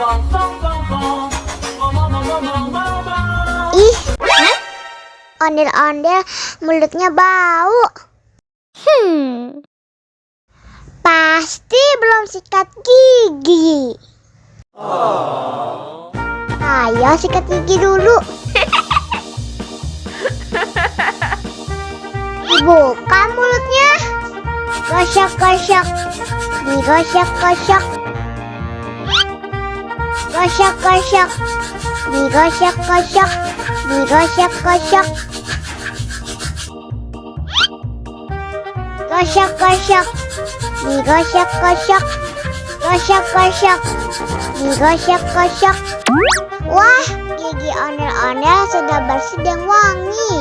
Ih, ondel-ondel mulutnya bau. Pasti belum sikat gigi. Ayo sikat gigi dulu. Dibuka mulutnya. Gosok-gosok. Digosok-gosok. Gosok-gosok. Digosok-gosok. Digosok-gosok. Gosok-gosok. Digosok-gosok. Gosok-gosok. Digosok-gosok. Wah, gigi ondel-ondel sudah bersih dan wangi.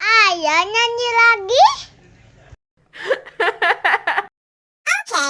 Ayo nyanyi lagi. Oke.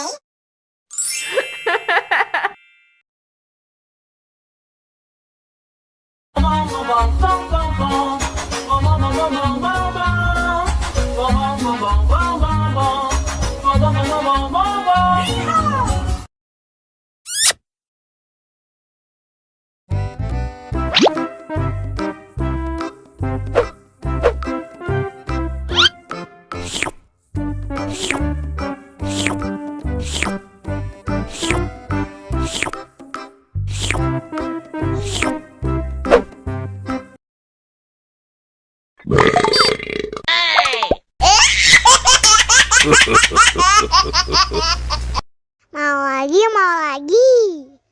Mau lagi, mau lagi. Mau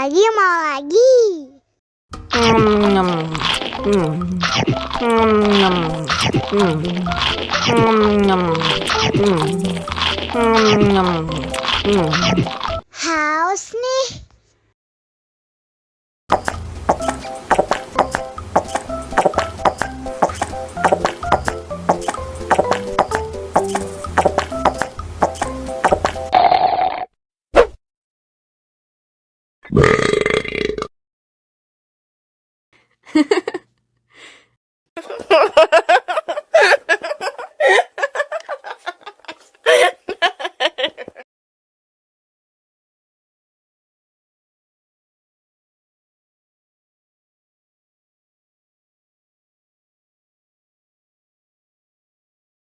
lagi, mau lagi. Haus nih.